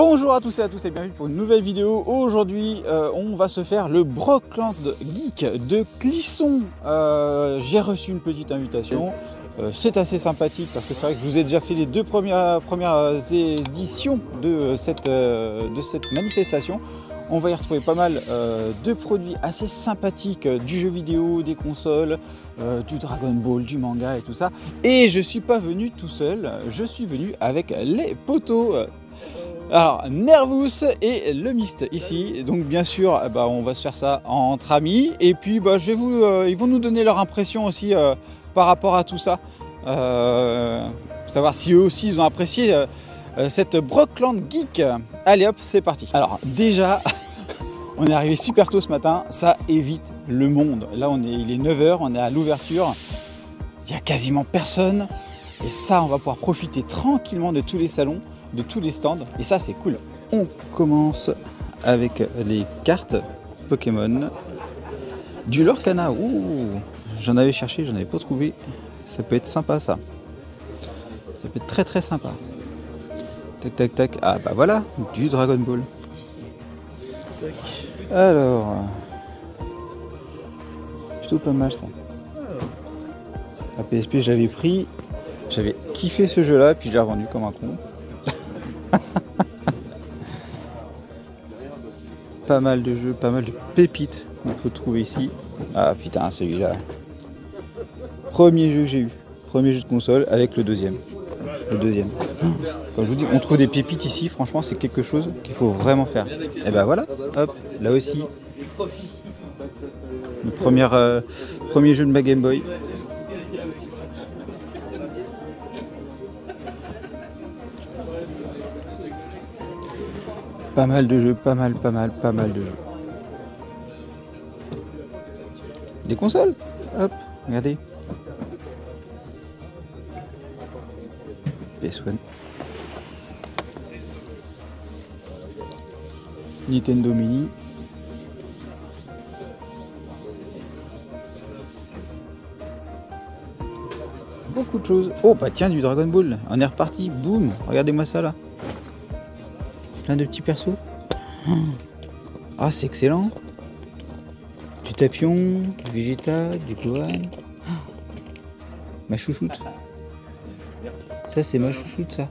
Bonjour à tous et bienvenue pour une nouvelle vidéo. Aujourd'hui on va se faire le Brockland Geek de Clisson. J'ai reçu une petite invitation, c'est assez sympathique parce que c'est vrai que je vous ai déjà fait les deux premières éditions de cette manifestation. On va y retrouver pas mal de produits assez sympathiques, du jeu vidéo, des consoles, du Dragon Ball, du manga et tout ça. Et je suis pas venu tout seul, je suis venu avec les potos. Alors, Nervous et le Mist ici, donc bien sûr on va se faire ça entre amis et puis ils vont nous donner leur impression aussi par rapport à tout ça, savoir si eux aussi ils ont apprécié cette Brockland Geek. Allez hop, c'est parti. Alors déjà, on est arrivé super tôt ce matin, ça évite le monde. Là il est 9 h, on est à l'ouverture, il n'y a quasiment personne et ça on va pouvoir profiter tranquillement de tous les salons, de tous les stands, et ça c'est cool. On commence avec les cartes Pokémon, du Lorcana. Ouh, j'en avais cherché, j'en avais pas trouvé. Ça peut être sympa ça. Ça peut être très très sympa. Tac tac tac. Ah bah voilà, du Dragon Ball. Alors, plutôt pas mal ça. La PSP j'avais pris, j'avais kiffé ce jeu là, puis je l'ai revendu comme un con. Pas mal de jeux, pas mal de pépites qu'on peut trouver ici. Ah putain, celui-là. Premier jeu que j'ai eu. Premier jeu de console avec le deuxième. Comme je vous dis, on trouve des pépites ici, franchement c'est quelque chose qu'il faut vraiment faire. Et ben voilà, hop, là aussi. Le premier jeu de ma Game Boy. Pas mal de jeux, pas mal de jeux. Des consoles, hop, regardez. PS1. Nintendo Mini. Beaucoup de choses. Oh bah tiens, du Dragon Ball, on est reparti, boum, regardez-moi ça là. Plein de petits persos. Ah, c'est excellent. Du Tapion, du Vegeta, du Gohan. Ma chouchoute. Ça, c'est ma chouchoute, ça.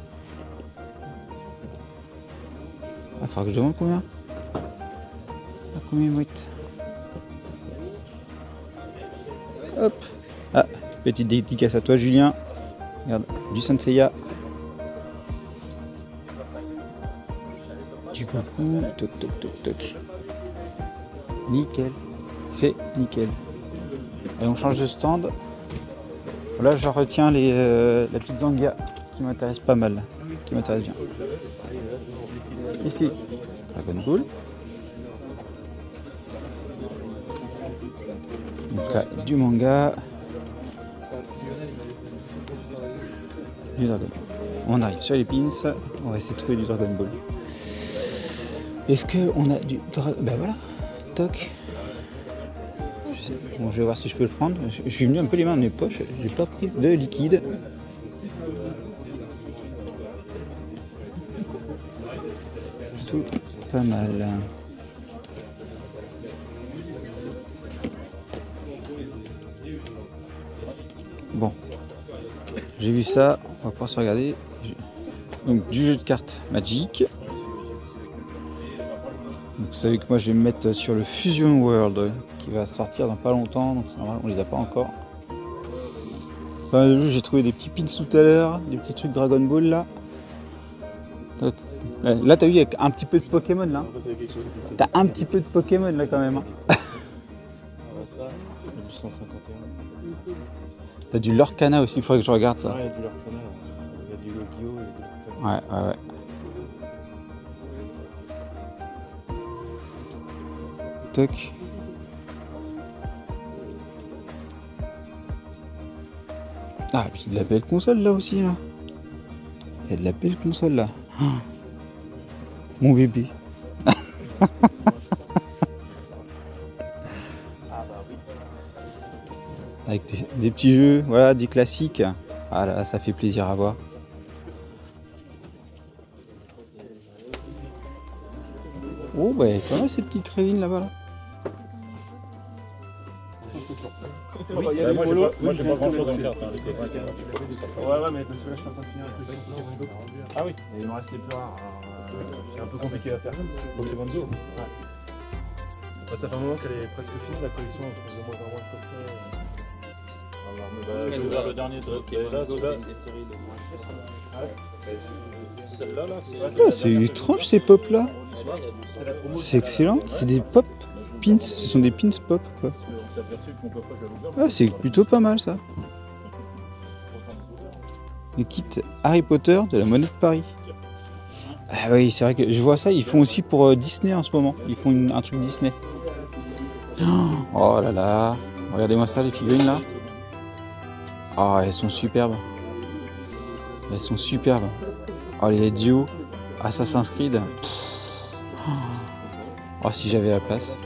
Il va falloir que je demande combien. Combien il mouette. Hop. Ah, petite dédicace à toi, Julien. Regarde, du Senseiya. Du coucou, toc toc toc toc. Nickel, c'est nickel. Et on change de stand. Là je retiens la petite Zangia qui m'intéresse pas mal, qui m'intéresse bien. Ici, Dragon Ball. Donc là, du manga. Du Dragon Ball. On arrive sur les pins, on va essayer de trouver du Dragon Ball. Est-ce qu'on a du... Ben voilà, toc. Bon, je vais voir si je peux le prendre. Je suis venu un peu les mains dans mes poches, j'ai pas pris de liquide. Tout pas mal. Bon, j'ai vu ça, on va pouvoir se regarder. Donc du jeu de cartes Magic. Vous savez que moi je vais me mettre sur le Fusion World qui va sortir dans pas longtemps, donc c'est normal, on les a pas encore. J'ai trouvé des petits pins tout à l'heure, des petits trucs Dragon Ball là. Là t'as vu, il y a un petit peu de Pokémon là. T'as un petit peu de Pokémon là quand même. Hein. Du 151. T'as du Lorcana aussi, il faudrait que je regarde ça. Ouais, il y a du Lorcana, il y a du Yu-Gi-Oh! Ouais. Toc. Ah, puis il y a de la belle console là aussi là. Il y a de la belle console là. Oh, mon bébé. Avec des petits jeux, voilà, des classiques. Ah là, ça fait plaisir à voir. Oh, bah, pas mal ces petites résines là-bas. Là. Oui, moi j'ai pas grand chose en carte. Hein, ouais, mais parce que là je suis en train de finir un peu. Ah oui, et il me reste les plus rares. C'est un peu compliqué à faire. Donc les 22. Ouais. Ça fait un moment qu'elle est presque finie la collection. De moins en moins comme ça. J'ai ouvert le dernier de là, celle-là, là, c'est étrange ces pop là. C'est excellent. C'est des pop pins. Ce sont des pins pop quoi. Ah, c'est plutôt pas mal ça. Le kit Harry Potter de la Monnaie de Paris. Ah oui, c'est vrai que je vois ça. Ils font aussi pour Disney en ce moment. Ils font un truc Disney. Oh là là. Regardez-moi ça, les figurines là. Ah, oh, elles sont superbes. Elles sont superbes. Oh, les duos Assassin's Creed. Oh, si j'avais la place.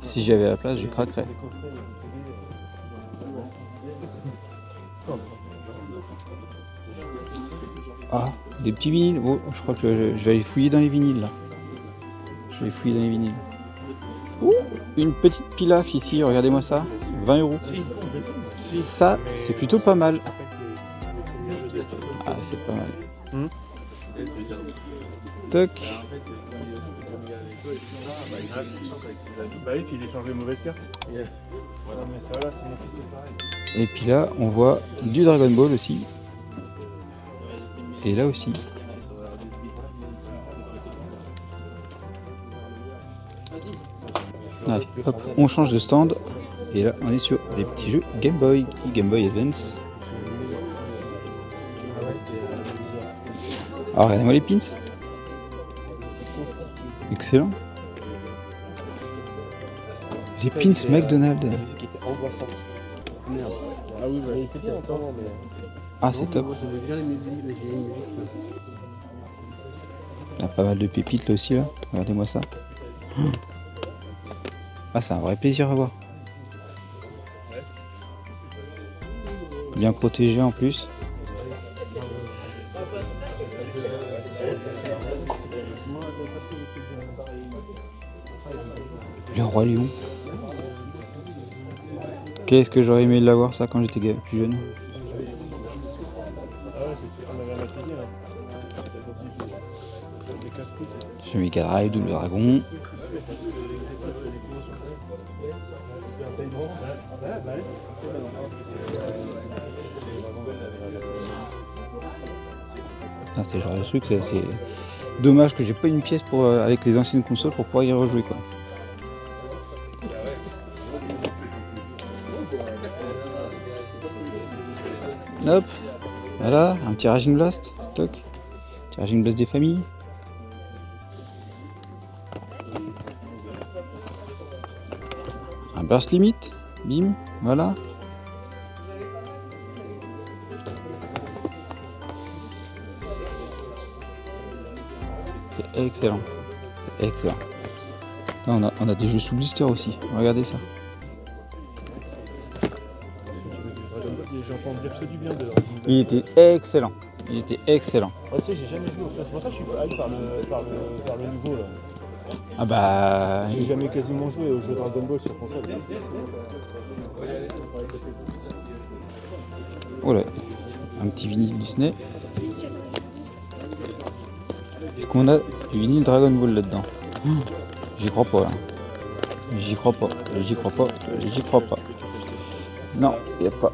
Si j'avais la place, je craquerais. Ah, des petits vinyles. Oh, je crois que je vais aller fouiller dans les vinyles là. Je vais fouiller dans les vinyles. Ouh, une petite pilaf ici, regardez-moi ça. 20 €. Ça, c'est plutôt pas mal. Ah, c'est pas mal. Toc. Bah oui, puis il échange les mauvaises cartes. Et puis là, on voit du Dragon Ball aussi. Et là aussi. Allez, hop, on change de stand. Et là, on est sur des petits jeux Game Boy Advance. Alors, regardez-moi les pins. Excellent. Les pins McDonald's. Ah, c'est top. Il y a pas mal de pépites là aussi là. Regardez-moi ça. Ah, c'est un vrai plaisir à voir. Bien protégé en plus. Le Roi Lion. Qu'est-ce que j'aurais aimé l'avoir ça quand j'étais plus jeune. J'ai mis Mega Drive, Double Dragon. Ah, c'est le genre de truc, c'est dommage que j'ai pas une pièce pour, avec les anciennes consoles pour pouvoir y rejouer quoi. Hop, voilà, un petit Raging Blast, toc, petit Raging Blast des familles. Un Burst Limit, bim, voilà. C'est excellent, c'est excellent. Là, on a des jeux sous blister aussi, regardez ça. Il était excellent. Il était excellent. Ouais, tu sais, j'ai jamais joué au film. C'est pour ça que je suis hype par le nouveau là. Ah bah. J'ai jamais quasiment joué au jeu Dragon Ball sur console. Oh là, un petit vinyle Disney. Est-ce qu'on a du vinyle Dragon Ball là-dedans? J'y crois pas là. J'y crois pas. J'y crois pas. J'y crois pas. Non, il n'y a pas.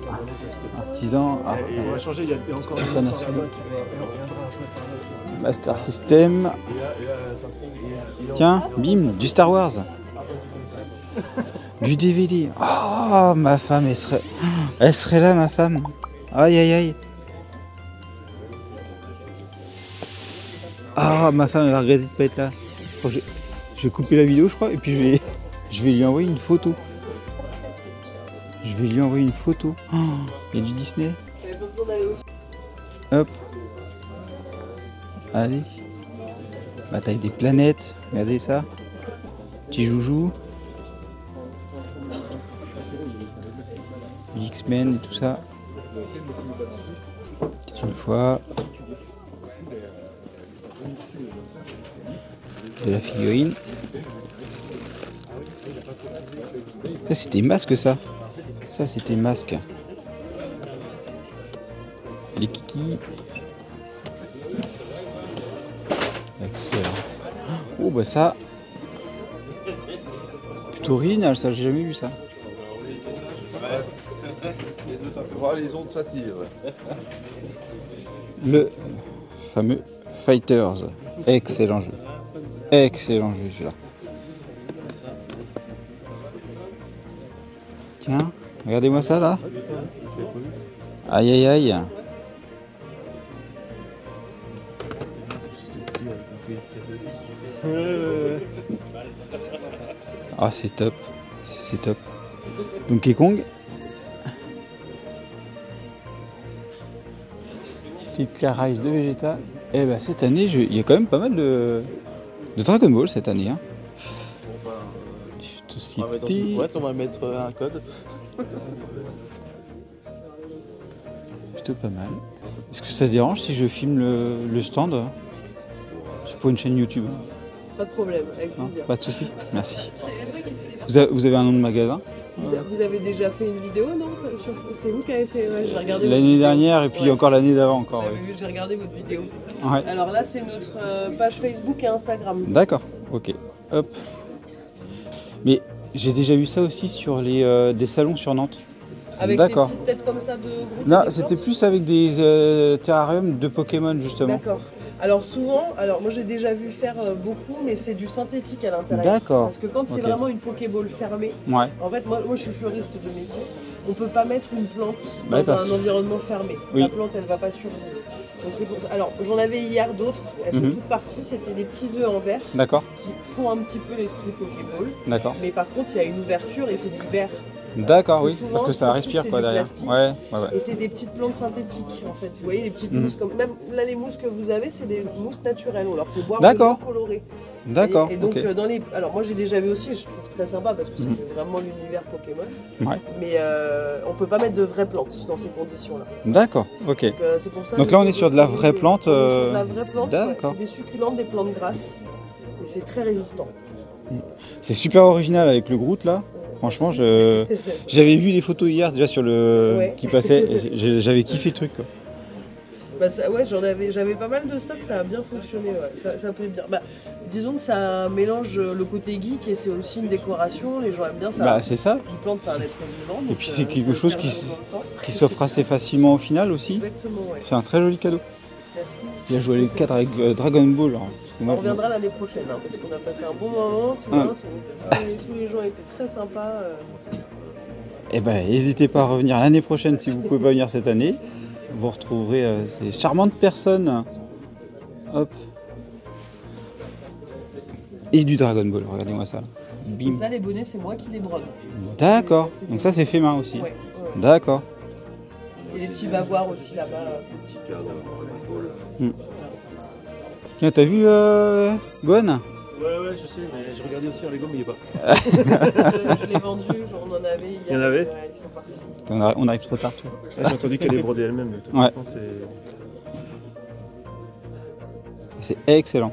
Artisan. Ah, on va changer, il y a encore Master System. Tiens, bim, du Star Wars. Du DVD. Oh, ma femme, elle serait là, ma femme. Aïe, aïe, aïe. Ah, ma femme, elle va regretter de pas être là. Bon, je vais couper la vidéo, je crois, et puis je vais lui envoyer une photo. Je vais lui envoyer une photo. Oh, il y a du Disney. Hop. Allez. Bataille des planètes. Regardez ça. Petit joujou. X-Men et tout ça. Une fois. de la figurine. Ça c'était masque ça. Ça c'était masque. Les kikis. Excellent. Oh bah ça. Plutôt original ça, j'ai jamais vu ça. Les autres, on peut voir les ondes s'attirent. Le fameux Fighters. Excellent jeu. Excellent jeu celui-là. Tiens, regardez-moi ça là. Aïe aïe aïe. Ah c'est top. C'est top. Donkey Kong. Petite Claire Rice de Vegeta. Et bah cette année, il y a quand même pas mal de Dragon Ball cette année. Hein. On va mettre un code. Plutôt pas mal. Est-ce que ça te dérange si je filme le stand? C'est pour une chaîne YouTube. Pas de problème, avec Non, plaisir. pas de souci. Merci. Vous avez un nom de magasin? Vous avez déjà fait une vidéo, non? C'est vous qui avez fait, ouais, j'ai regardé. L'année dernière et puis ouais. encore l'année d'avant encore. Ouais, Oui. j'ai regardé votre vidéo. Ouais. Alors là, c'est notre page Facebook et Instagram. D'accord. Ok. Hop. Mais j'ai déjà vu ça aussi sur des salons sur Nantes. Avec des petites têtes comme ça de groupe. Non, c'était plus avec des terrariums de Pokémon justement. D'accord. Alors souvent, moi j'ai déjà vu faire beaucoup, mais c'est du synthétique à l'intérieur. D'accord. Parce que quand c'est vraiment une Pokéball fermée, Ouais. en fait moi je suis fleuriste de métier, on peut pas mettre une plante Ouais, dans un environnement fermé. Oui. La plante elle va pas survivre. Donc c'est pour ça. Alors j'en avais hier d'autres, elles sont toutes parties, c'était des petits œufs en verre D'accord. qui font un petit peu l'esprit Pokéball. D'accord. Mais par contre il y a une ouverture et c'est du verre. D'accord, Parce oui. que souvent, Parce que ça surtout, respire c'est quoi du derrière. plastique. Ouais. Et c'est des petites plantes synthétiques en fait. Vous voyez les petites mousses comme. Même là les mousses que vous avez, c'est des mousses naturelles. On leur fait boire de l'eau colorée. D'accord. Et donc ok. dans les. Alors moi j'ai déjà vu aussi, je trouve très sympa parce que c'est vraiment l'univers Pokémon. Ouais. Mais on peut pas mettre de vraies plantes dans ces conditions-là. D'accord. Ok. Donc c'est pour ça. Donc là on est sur de la vraie plante. On est sur de la vraie plante. D'accord. C'est des succulentes, des plantes grasses. Et c'est très résistant. C'est super original avec le Groot là. Franchement, j'avais vu les photos hier déjà sur le qui passait. Et j'avais kiffé le truc quoi. Bah ça, ouais, j'avais pas mal de stock, ça a bien fonctionné, ouais. ça plaît bien. Bah, disons que ça mélange le côté geek et c'est aussi une décoration, les gens aiment bien ça. Bah c'est ça. Une plante, c'est un être vivant. Et puis c'est quelque chose qui s'offre assez facilement au final aussi. Exactement, ouais. C'est un très joli cadeau. Merci. Il a joué les 4 avec Dragon Ball. Alors, on reviendra l'année prochaine, hein, parce qu'on a passé un bon moment, tous les gens étaient très sympas. Eh ben, n'hésitez pas à revenir l'année prochaine si vous ne pouvez pas venir cette année. Vous retrouverez ces charmantes personnes. Hop. Et du Dragon Ball, regardez-moi ça. Et ça, les bonnets, c'est moi qui les brode. D'accord. Donc ça, c'est fait main aussi. Ouais. D'accord. Et les petits bavoirs aussi là-bas. Tiens, t'as vu Gohan? Ouais, je sais, mais je regardais aussi en Lego, mais il est pas. Je l'ai vendu, on en avait hier. Il y en avait ouais, ils sont partis. On arrive trop tard, tu vois. J'ai entendu qu'elle est brodée elle-même. De toute façon, c'est excellent.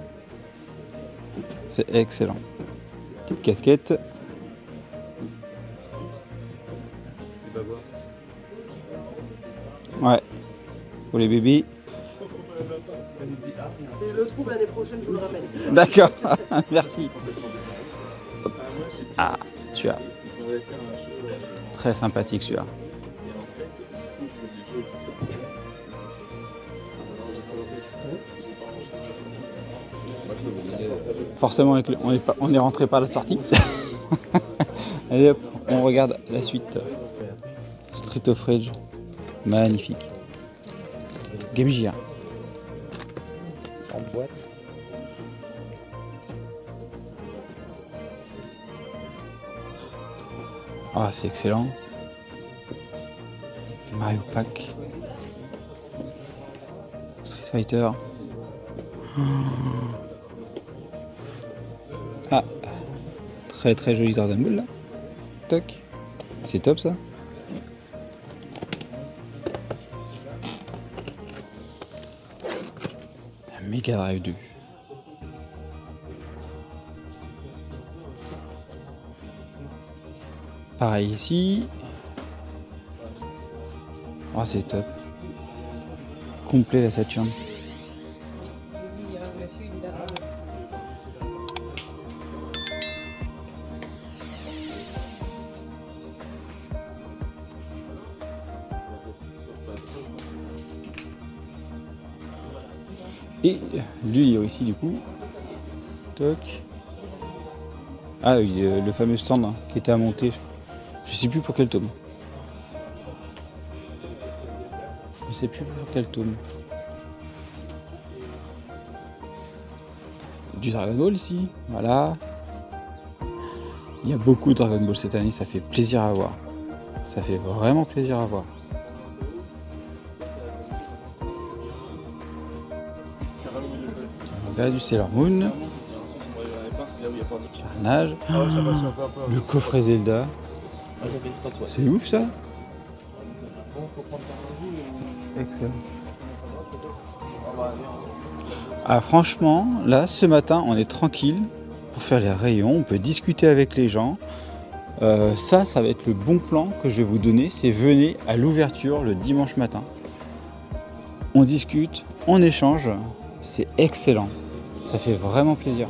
C'est excellent. Petite casquette. Ouais. Pour les bébés. Je le trouve l'année prochaine, je vous le ramène. D'accord. Merci. Ah, celui-là. Très sympathique celui-là. Forcément, on est rentré par la sortie. Allez hop, on regarde la suite. Street of Rage, magnifique. Game Gear. En boîte. Ah, c'est excellent. Mario Pack. Street Fighter. Ah, très très joli Dragon Ball là. Toc. C'est top ça. Mega Drive 2. Pareil ici. Oh, c'est top. Complet la Saturne. Et lui il est ici du coup. Toc. Ah oui, le fameux stand hein, qui était à monter. Je sais plus pour quel tome. Je sais plus pour quel tome. Du Dragon Ball ici, voilà. Il y a beaucoup de Dragon Ball cette année, ça fait plaisir à voir. Ça fait vraiment plaisir à voir. Là du Sailor Moon. Carnage. Le coffret Zelda. C'est ouf ça. Excellent. Ah franchement, là ce matin on est tranquille pour faire les rayons, on peut discuter avec les gens. Ça va être le bon plan que je vais vous donner, c'est venez à l'ouverture le dimanche matin. On discute, on échange, c'est excellent. Ça fait vraiment plaisir.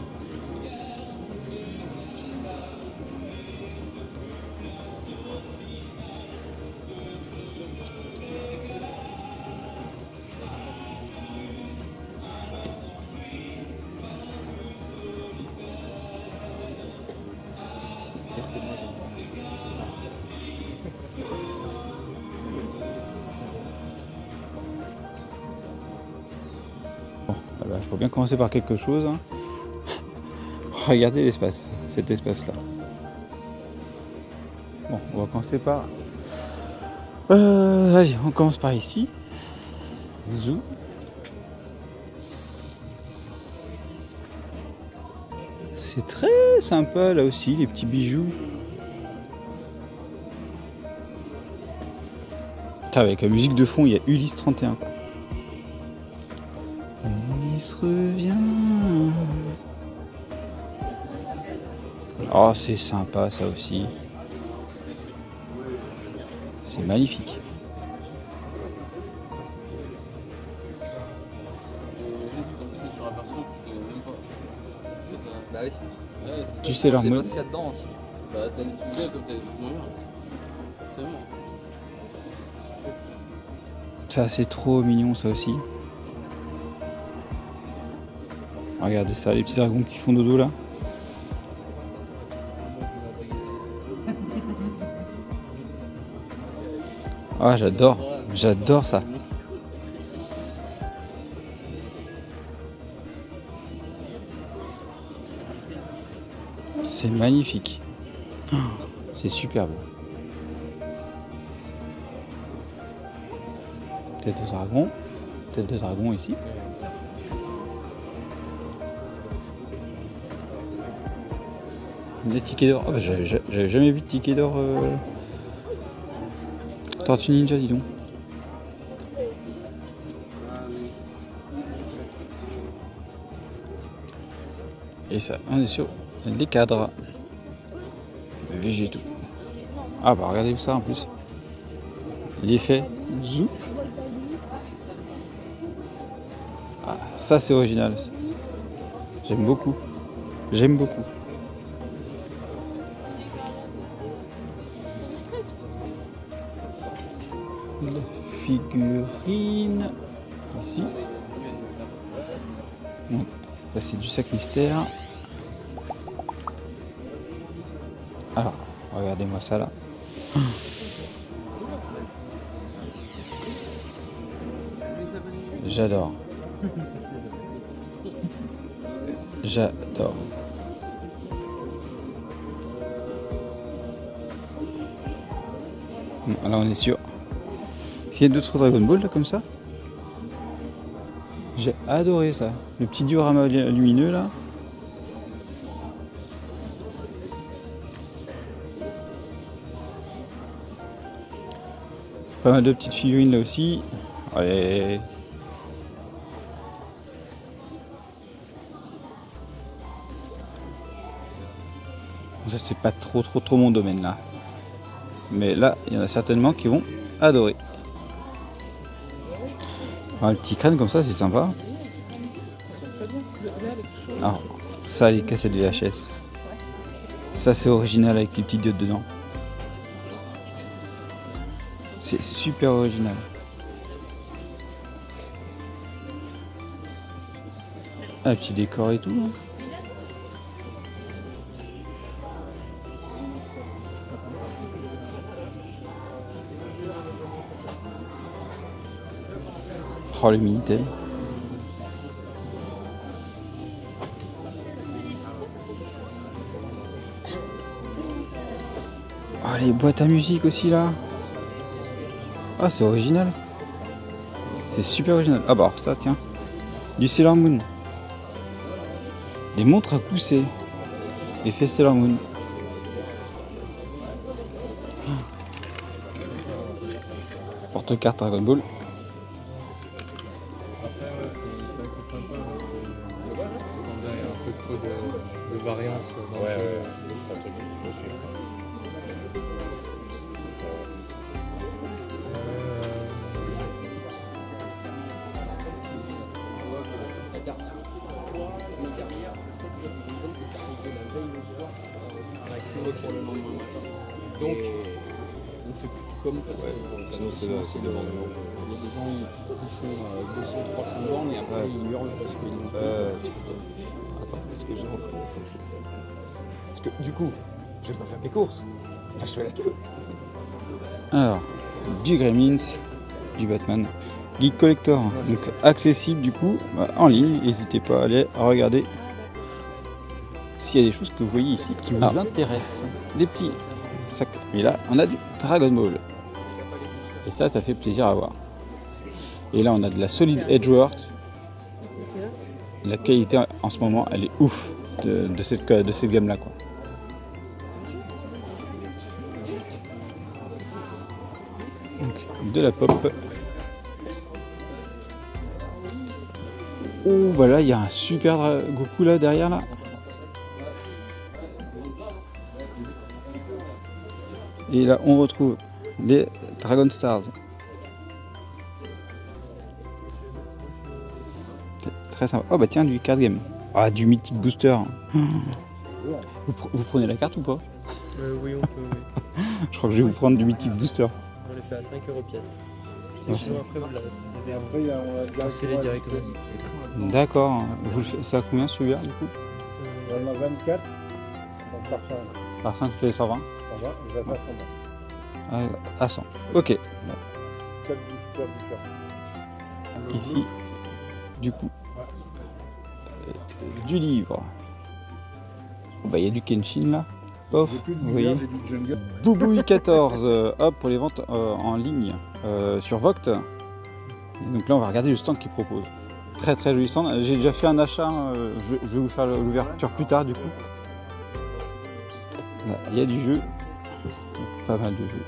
Bon, voilà, faut bien commencer par quelque chose. Hein. Regardez l'espace, cet espace-là. Bon, on va commencer par... allez, on commence par ici. Zou. C'est très sympa là aussi, les petits bijoux. Putain, avec la musique de fond, il y a Ulysse 31. Quoi. Ulysse revient. Oh, c'est sympa ça aussi. C'est magnifique. Tu sais leur mode. Ça c'est trop mignon ça aussi. Regardez ça, les petits dragons qui font dodo là. Ah j'adore ça. C'est magnifique. Oh, c'est superbe. Tête de dragon ici. Les tickets d'or. Oh, bah, j'avais jamais vu de tickets d'or. Tortue Ninja, dis donc. Et ça, on est sur les cadres végétaux. Ah bah regardez ça en plus. L'effet zoop. Ah, ça c'est original. J'aime beaucoup. J'aime beaucoup. La figurine ici. Bon, là c'est du sac mystère. Alors, regardez-moi ça là. J'adore. J'adore. Bon, là on est sûr. Est-ce qu'il y a d'autres Dragon Ball là comme ça? J'ai adoré ça. Le petit diorama lumineux là. Pas mal de petites figurines là aussi. Allez. Ça c'est pas trop mon domaine là. mais là, il y en a certainement qui vont adorer. Alors, le petit crâne comme ça, c'est sympa. Alors, ça, les cassettes VHS. Ça, c'est original avec les petits diodes dedans. C'est super original. Un petit décor et tout. Hein. Oh, le Minitel. Oh, les boîtes à musique aussi là. Ah, c'est original. C'est super original. Ah bah ça, tiens. Du Sailor Moon. Des montres à pousser. Effet Sailor Moon. Porte-carte Dragon Ball. De variance. Ouais, c'est un truc qu'il faut suivre. Donc, on fait comme ça. Sinon, c'est devant nous. Il y a des gens qui font 200-300 bornes et après ils hurlent parce qu'ils Attends, est-ce que j'ai encore une photo? Parce que du coup, je vais pas faire mes courses. Enfin, je fais la queue. Alors, du Gremlins, du Batman. Geek Collector, donc accessible du coup en ligne. N'hésitez pas à aller regarder s'il y a des choses que vous voyez ici qui vous intéressent. Des petits sacs. Et là, on a du Dragon Ball. Et ça fait plaisir à voir. Et là, on a de la Solid Edgeworks. La qualité en ce moment, elle est ouf de cette gamme-là, quoi. Donc, de la pop. Oh, bah là, il y a un super Goku là derrière là. Et là, on retrouve les Dragon Stars. C'est très sympa. Oh bah tiens, du card game. Ah, du Mythic Booster. Vous prenez la carte ou pas? Oui, on peut, oui. Je crois que je vais vous prendre du Mythic Booster. On les fait à 5 € pièce. Merci. Sinon après, vous l'avez scellé directement. D'accord. Vous le faites, c'est à combien celui-là du coup? On en a 24, donc par 5. Par 5, tu fais 120. 120, je vais pas 120. À 100. Ok. 4 boosters différents. Ici, du coup, du livre. Bah, il y a du Kenshin là. Pof, vous voyez. Boubouille 14, hop, pour les ventes en ligne sur Vogt. Et donc là, on va regarder le stand qu'ils proposent. Très très joli stand. J'ai déjà fait un achat, je vais vous faire l'ouverture plus tard du coup. Là, il y a du jeu, pas mal de jeux.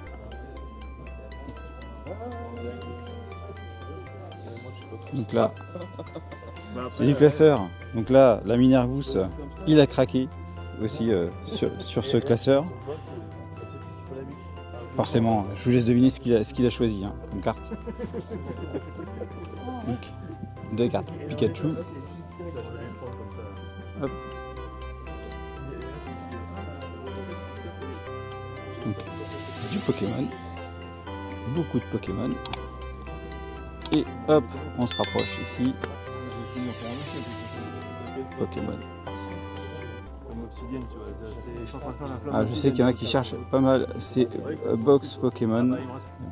Donc là, il y a du classeur. Donc là, la Minervous, il a craqué aussi sur ce classeur. Forcément, je vous laisse deviner ce qu'il a choisi hein, comme carte. Donc, deux cartes Pikachu. Hop. Donc, du Pokémon. Beaucoup de Pokémon. Et hop, on se rapproche ici. Pokémon. Ah, je sais qu'il y en a qui cherchent pas mal ces box Pokémon.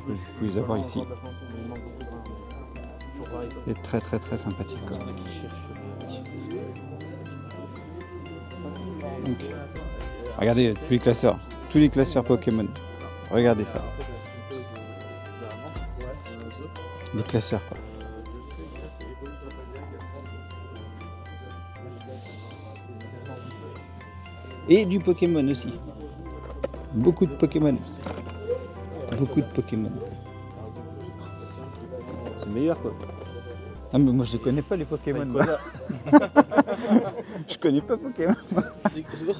Vous pouvez les avoir ici. C'est très très très sympathique. Donc, regardez tous les classeurs Pokémon. Regardez ça. Les classeurs quoi. Et du Pokémon aussi. Beaucoup de Pokémon. Beaucoup de Pokémon. C'est meilleur quoi. Ah mais moi je les connais pas les Pokémon. Je connais pas Pokémon.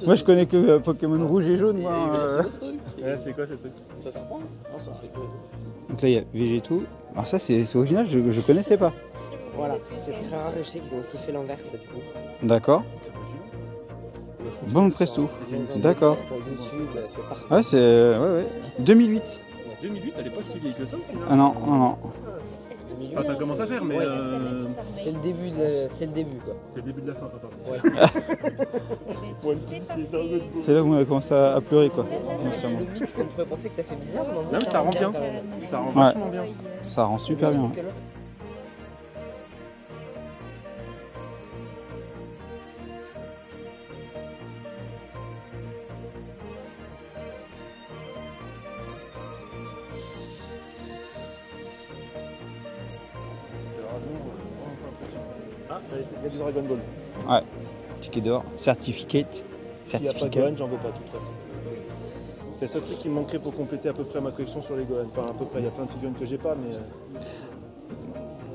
Moi je connais que Pokémon rouge et jaune. Moi, c'est quoi ce truc? Ça s'apprend? Non, ça arrive. Donc là il y a Végéto. Alors ça c'est original, je connaissais pas. Voilà, c'est très rare et je sais qu'ils ont aussi fait l'inverse du coup. D'accord. Bon Presto. D'accord. Ouais c'est... Ouais. 2008. 2008, elle est pas si vieille que ça. Ah non. Ah, ça commence à faire, mais c'est le début quoi. c'est le début de la fin, papa. Ouais. C'est là où on a commencé à pleurer quoi. Le mix, on pourrait penser que ça fait bizarre, Non, mais ça rend bien. quand même. Ça rend vachement bien. Ça rend super bien. C'est que l'autre- Ah, il y a du Dragon Ball. Ouais. Ticket d'or. Certificate. S'il n'y a pas de Gohan, j'en veux pas de toute façon. C'est le seul truc qui me manquerait pour compléter à peu près ma collection sur les Gohan. Enfin, à peu près, il y a plein de petits Gohan que j'ai pas, mais.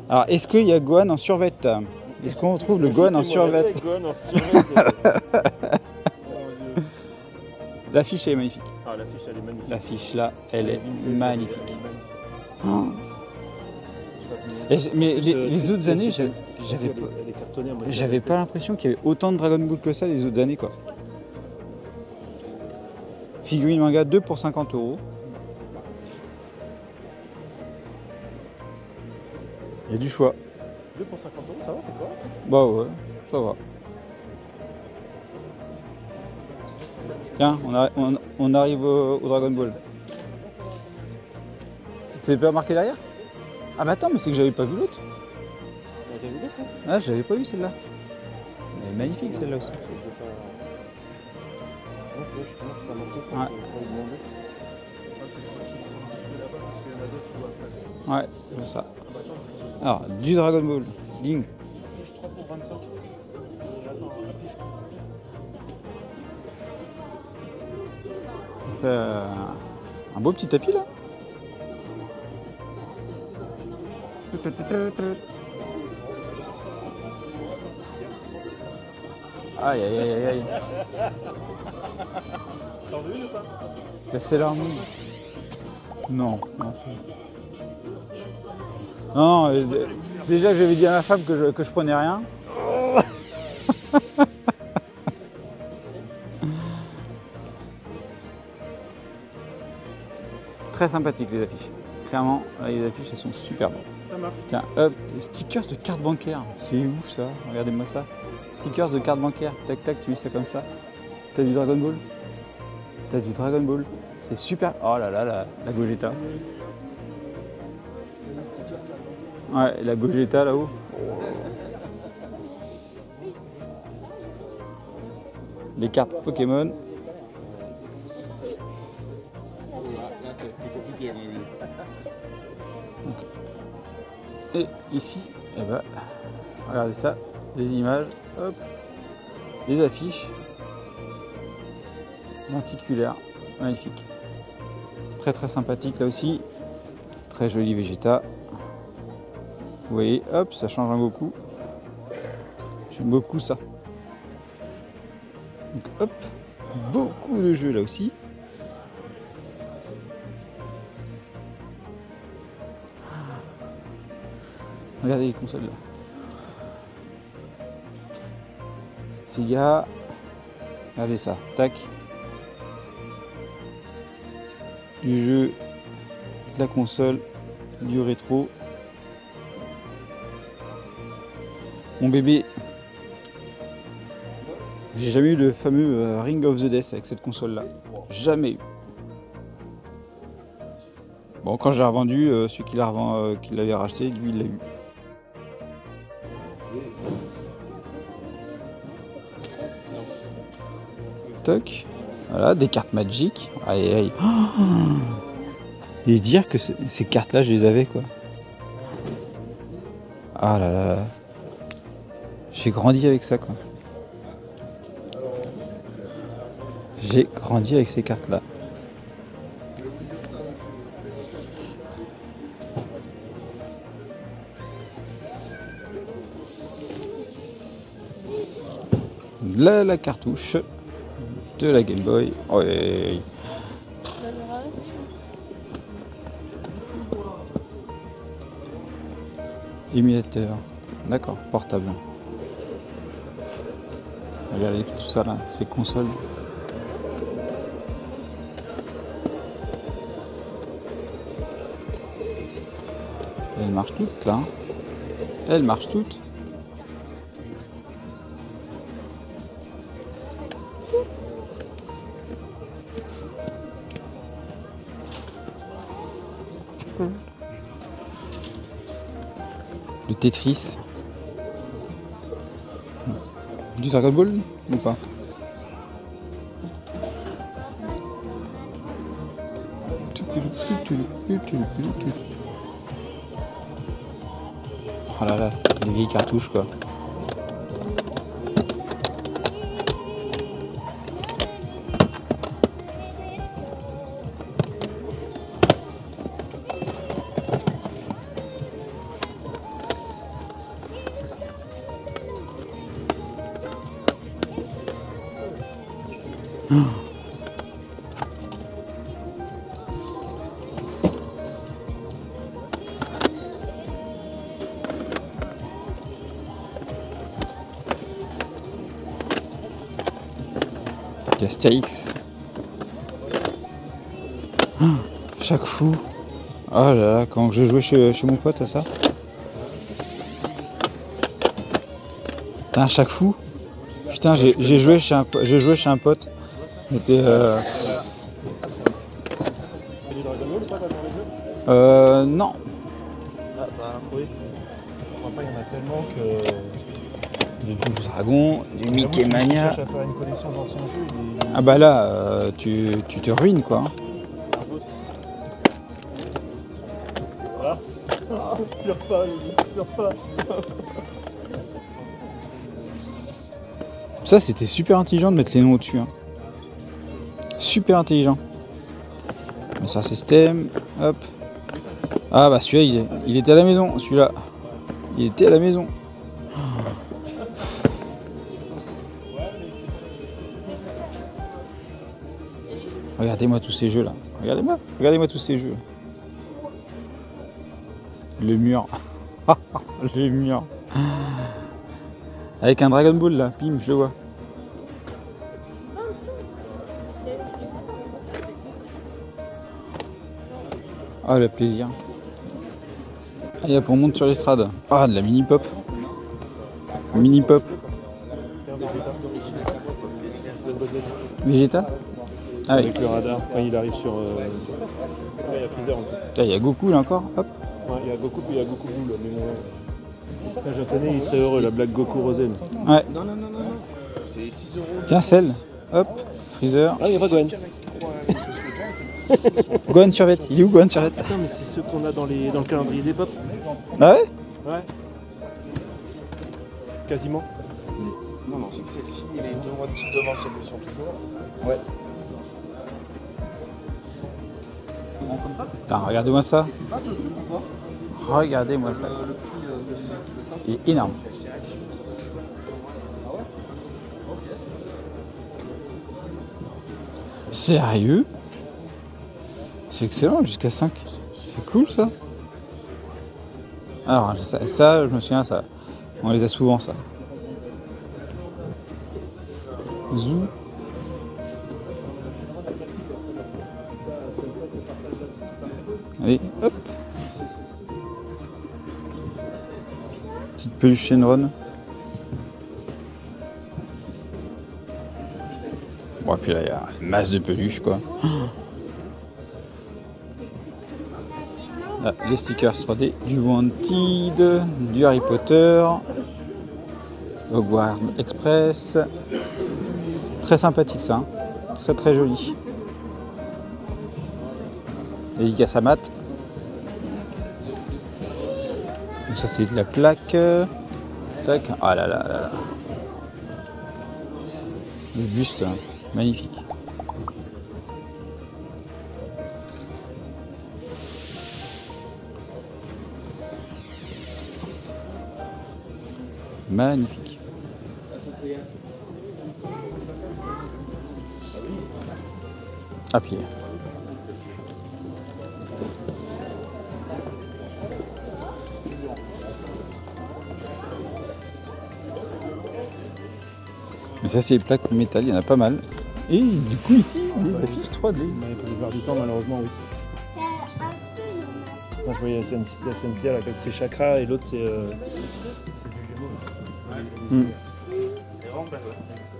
Alors est-ce qu'il y a Gohan en survêt? Est-ce qu'on retrouve le Gohan en survêt? Gohan en survêt. L'affiche elle est magnifique. Ah, l'affiche, elle est magnifique. L'affiche là, elle est Vintage, magnifique. elle est magnifique. Oh. Mais les autres années, j'avais pas l'impression qu'il y avait autant de Dragon Ball que ça les autres années quoi. Figurine manga 2 pour 50 €. Il y a du choix. 2 pour 50 €, ça va, c'est quoi? Bah ouais, ça va. Tiens, on arrive au Dragon Ball. C'est pas marqué derrière? Ah bah attends, mais c'est que j'avais pas vu l'autre. T'as vu l'autre? Ah, j'avais pas vu celle-là. Elle est magnifique celle-là aussi. Ouais. Ouais, c'est ça. Alors, du Dragon Ball. Ding. On fait un beau petit tapis là. Aïe aïe aïe aïe. T'en veux une ou pas? La Sailor Moon. Non, non, déjà j'avais dit à ma femme que je prenais rien. Très sympathique les affiches. Clairement, les affiches elles sont superbes. Ça marche. Tiens, hop, stickers de carte bancaire. C'est ouf ça, regardez-moi ça. Stickers de carte bancaire. Tac tac, tu mets ça comme ça. T'as du Dragon Ball? T'as du Dragon Ball? C'est super. Oh là là, la Gogeta. Ouais, la Gogeta là-haut. Les cartes Pokémon. Là, c'est plus compliqué, mon avis. Et ici, eh ben, regardez ça, les images, hop, les affiches, lenticulaires, magnifique. Très très sympathique là aussi, très joli Vegeta. Vous voyez, hop, ça change un beaucoup. J'aime beaucoup ça. Donc hop, beaucoup de jeux là aussi. Regardez les consoles là. Petite Sega. Regardez ça. Tac. Du jeu, de la console, du rétro. Mon bébé. J'ai jamais eu le fameux Ring of the Death avec cette console là. Jamais eu. Bon, quand j'ai revendu, celui qui l'avait racheté, lui il l'a eu. Toc. Voilà, des cartes Magic. Aïe aïe. Oh, et dire que ces cartes-là, je les avais quoi. Ah là là là. J'ai grandi avec ça quoi. J'ai grandi avec ces cartes-là. la cartouche de la Game Boy. Ouais. Émulateur. D'accord, portable. Regardez tout ça là, ces consoles. Elles marchent toutes là. Elles marchent toutes. Le Tetris. Du Dragon Ball ou pas? Oh là là, les vieilles cartouches quoi. Astérix. Chaque fou. Oh là là, quand je jouais chez mon pote à ça. Putain, chaque fou. Putain, j'ai joué chez un pote. C'était non. Ah bah oui. Après il y en a tellement que. Du Double Dragon, du Mickey Mania. Tu cherches à faire une collection d'anciens jeux. Ah bah là, tu te ruines quoi. Voilà. Pleure pas, pleure pas. Ça c'était super intelligent de mettre les noms au-dessus. Hein. Super intelligent. Mais ça système, hop. Ah bah celui-là il était à la maison, celui-là. Il était à la maison. Regardez-moi tous ces jeux là. Regardez-moi tous ces jeux. Le mur. Le mur. Avec un Dragon Ball là, pim, je le vois. Ah le plaisir. Allez hop, on monte sur l'estrade. Ah de la mini pop. Mini pop. Vegeta. Ah oui. Avec le radar, quand il arrive sur. Il y a Freezer en plus. Il y a Goku là encore, hop. Ouais, il y a Goku, puis il y a Goku Blue là. Mais un japonais il serait heureux, la blague Goku Rosen. Ouais. Non. C'est 6 €. Tiens, celle. Hop, Freezer. Ah, il n'y a pas Gohan. Gohan Survette. Il est où Gohan Survette? Attends, mais c'est ceux qu'on a dans le calendrier des pop. Ah ouais? Ouais. Quasiment. Non, c'est que celle-ci et les 2 mois de petite devant, celles sont toujours. Ouais. Putain, regardez-moi ça. Regardez-moi ça. Il est énorme. Sérieux? C'est excellent, jusqu'à 5. C'est cool ça. Alors ça, je me souviens, ça. On les a souvent ça. Zou. Allez, hop. Petite peluche Shenron. Bon, et puis là, il y a une masse de peluches, quoi. Là, les stickers 3D, du Wanted, du Harry Potter, Hogwarts Express. Très sympathique, ça. Hein. Très, très joli. Dédicace à Matt. Donc ça c'est de la plaque. Tac. Ah là là là là. Le buste, hein. Magnifique. Magnifique. à pied. Mais ça c'est les plaques métal, il y en a pas mal. Et du coup ici, des affiches 3D. Pour le voir du temps malheureusement oui. Moi, je voyais la Sensia avec ses chakras et l'autre c'est du Gémeaux.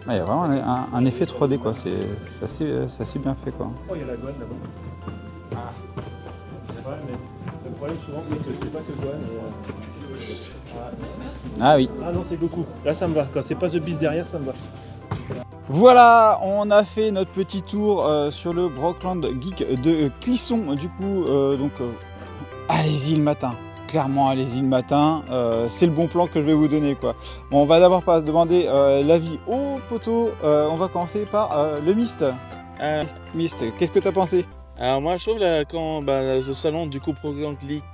Il y a vraiment un effet 3D quoi, c'est assez bien fait quoi. Oh, il y a la Gohan là-bas. Ah, c'est vrai, mais le problème souvent c'est que c'est pas que Gohan. Ah oui. Ah non, c'est Goku. Là ça me va. Quand c'est pas The Beast derrière, ça me va. Voilà, on a fait notre petit tour sur le Brockland Geek de Clisson. Du coup, allez-y le matin. Clairement, allez-y le matin. C'est le bon plan que je vais vous donner, quoi. Bon, on va d'abord pas demander l'avis au poteau. On va commencer par le Mist. Mist, qu'est-ce que tu as pensé? Alors moi je trouve le salon du coup Brockland Geek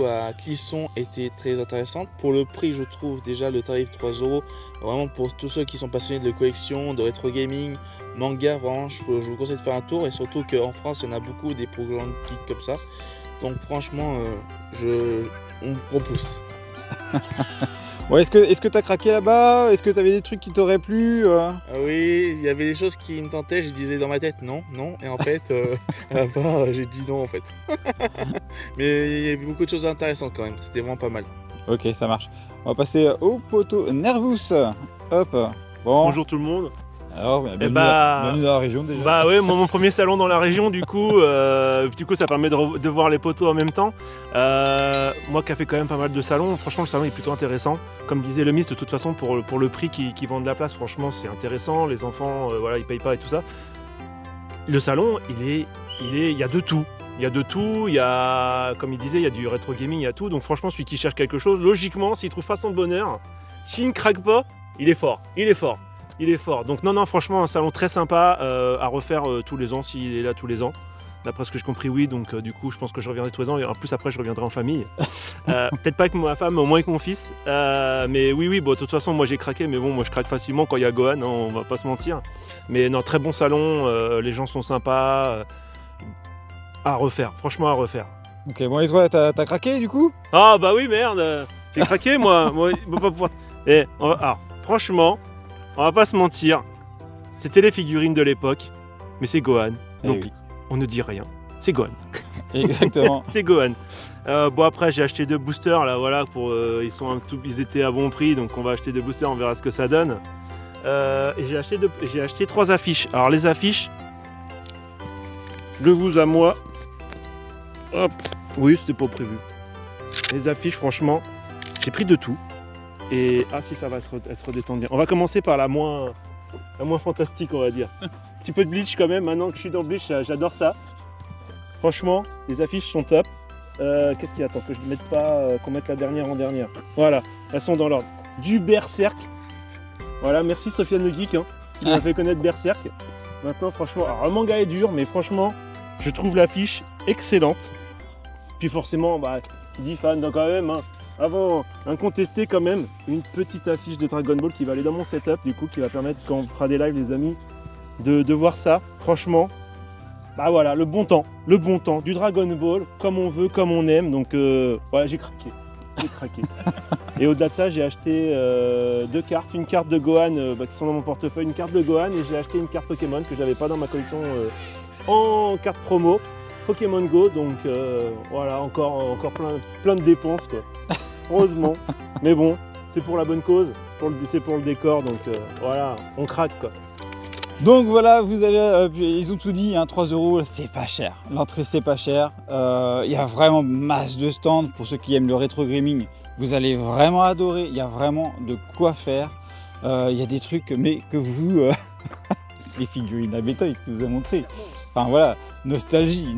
à Clisson était très intéressant. Pour le prix je trouve déjà le tarif 3 €. Vraiment pour tous ceux qui sont passionnés de collection, de rétro gaming, manga, vraiment je vous conseille de faire un tour. Et surtout qu'en France il y en a beaucoup des Brockland Geek comme ça. Donc franchement on propose. Ouais, est-ce que tu as craqué là-bas? Est-ce que tu avais des trucs qui t'auraient plu? Oui, il y avait des choses qui me tentaient, je disais dans ma tête non, et en fait, à la fin, j'ai dit non en fait. Mais il y avait beaucoup de choses intéressantes quand même, c'était vraiment pas mal. Ok, ça marche. On va passer au poteau Nervous. Hop. Bon. Bonjour tout le monde. Alors, bienvenue dans la région déjà. Bah ouais, mon premier salon dans la région du coup ça permet de voir les poteaux en même temps. Moi qui a fait quand même pas mal de salons, franchement le salon est plutôt intéressant. Comme disait le Mist, de toute façon pour le prix qui vend de la place, franchement c'est intéressant. Les enfants, voilà, ils payent pas et tout ça. Le salon, il y a de tout. Il y a de tout, il y a, comme il disait, il y a du rétro gaming, il y a tout. Donc franchement, celui qui cherche quelque chose, logiquement, s'il trouve pas son bonheur, s'il ne craque pas, il est fort. Il est fort. Donc non, franchement, un salon très sympa à refaire tous les ans, s'il est là tous les ans. D'après ce que j'ai compris, oui. Donc du coup, je pense que je reviendrai tous les ans. Et en plus, après, je reviendrai en famille. Peut-être pas avec ma femme, mais au moins avec mon fils. Mais oui, bon, de toute façon, moi, j'ai craqué. Mais bon, moi, je craque facilement quand il y a Gohan, hein, on va pas se mentir. Mais non, très bon salon. Les gens sont sympas. À refaire, franchement à refaire. Ok, bon, et toi, t'as craqué du coup? Ah bah oui, merde. J'ai craqué, moi. Pas pouvoir... franchement... On va pas se mentir, c'était les figurines de l'époque, mais c'est Gohan, donc oui. On ne dit rien, c'est Gohan. Exactement. C'est Gohan. Bon après j'ai acheté 2 boosters là, voilà, ils étaient à bon prix, donc on va acheter 2 boosters, on verra ce que ça donne. Et j'ai acheté 3 affiches. Alors les affiches, de vous à moi, hop, oui c'était pas prévu. Les affiches franchement, j'ai pris de tout. Et si ça va se redétendre bien. On va commencer par la moins fantastique, on va dire. Un petit peu de Bleach quand même, maintenant que je suis dans Bleach, j'adore ça. Franchement, les affiches sont top. Qu'est-ce qu'il attend que je ne mette pas, qu'on mette la dernière en dernière. Voilà, elles sont dans l'ordre. Du Berserk. Voilà, merci Sofiane le Geek, qui m'a fait connaître Berserk. Maintenant, franchement, alors le manga est dur, mais franchement, je trouve l'affiche excellente. Puis forcément, qui dit fan, donc quand même, avant, incontesté quand même, une petite affiche de Dragon Ball qui va aller dans mon setup, du coup, qui va permettre, quand on fera des lives, les amis, de voir ça. Franchement, voilà, le bon temps, du Dragon Ball, comme on veut, comme on aime. Donc, ouais, j'ai craqué. Et au-delà de ça, j'ai acheté 2 cartes, une carte de Gohan qui sont dans mon portefeuille, une carte de Gohan, et j'ai acheté une carte Pokémon que j'avais pas dans ma collection en carte promo. Pokémon Go, donc voilà, encore plein de dépenses quoi. Heureusement, mais bon, c'est pour la bonne cause, c'est pour le décor, donc voilà, on craque quoi. Donc voilà, vous avez, ils ont tout dit, 3 €, c'est pas cher. L'entrée c'est pas cher. Il y a vraiment masse de stands pour ceux qui aiment le rétro gaming. Vous allez vraiment adorer. Il y a vraiment de quoi faire. Il y a des trucs, mais que vous, les figurines à Betoys ce que vous a montré. Enfin voilà, nostalgie.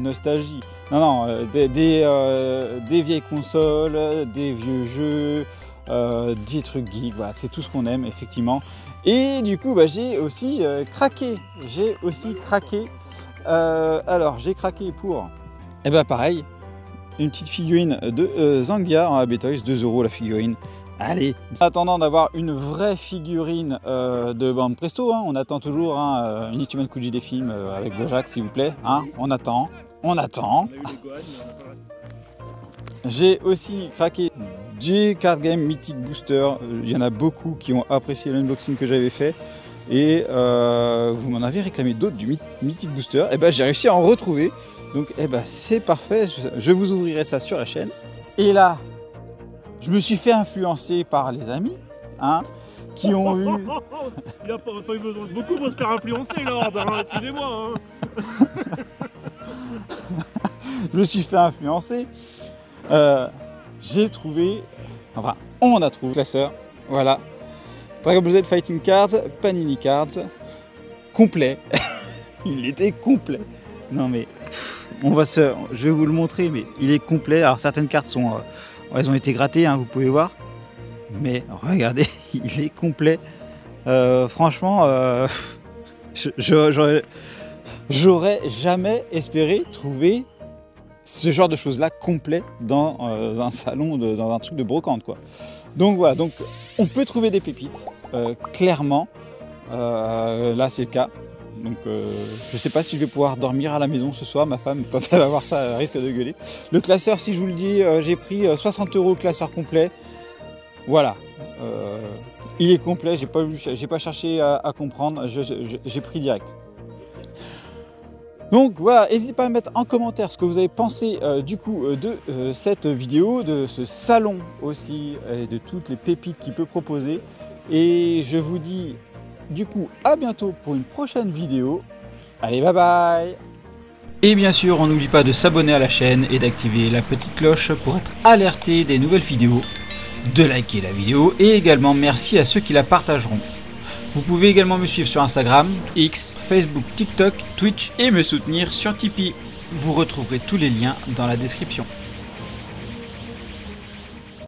Non, des vieilles consoles, des vieux jeux. Des trucs geeks, voilà, c'est tout ce qu'on aime effectivement. Et du coup j'ai aussi craqué. Alors j'ai craqué pour pareil, une petite figurine de Zangia en AB Toys, 2 € la figurine. Allez. En attendant d'avoir une vraie figurine de Banque Presto, hein, on attend toujours hein, une Ultimate Kuji des films avec Bojack, s'il vous plaît. Hein, on attend. J'ai aussi craqué du Card Game Mythic Booster. Il y en a beaucoup qui ont apprécié l'unboxing que j'avais fait. Et vous m'en avez réclamé d'autres du Mythic Booster. Et ben j'ai réussi à en retrouver. Donc c'est parfait. Je vous ouvrirai ça sur la chaîne. Et là, je me suis fait influencer par les amis, hein, qui ont eu... Il n'a pas eu besoin de beaucoup pour se faire influencer, Lord, hein, excusez-moi. Hein. Je me suis fait influencer. J'ai trouvé, enfin, on a trouvé classeur, voilà. Dragon Ball Z Fighting Cards, Panini Cards, complet. Il était complet. Non mais, je vais vous le montrer, mais il est complet. Alors certaines cartes sont... elles ont été grattées, hein, vous pouvez voir. Mais regardez, il est complet. Franchement, j'aurais jamais espéré trouver ce genre de choses-là complet dans un salon, dans un truc de brocante, quoi. Donc voilà, donc on peut trouver des pépites, clairement. Là, c'est le cas. Donc je sais pas si je vais pouvoir dormir à la maison ce soir. Ma femme, quand elle va voir ça, elle risque de gueuler. Le classeur, si je vous le dis, j'ai pris 60 € le classeur complet. Voilà. Il est complet, j'ai pas cherché à comprendre, j'ai pris direct. Donc voilà, n'hésitez pas à mettre en commentaire ce que vous avez pensé du coup de cette vidéo, de ce salon aussi, et de toutes les pépites qu'il peut proposer. Et je vous dis du coup à bientôt pour une prochaine vidéo. Allez, bye bye. Et bien sûr, on n'oublie pas de s'abonner à la chaîne et d'activer la petite cloche pour être alerté des nouvelles vidéos, de liker la vidéo et également merci à ceux qui la partageront. Vous pouvez également me suivre sur Instagram, X, Facebook, TikTok, Twitch et me soutenir sur Tipeee. Vous retrouverez tous les liens dans la description.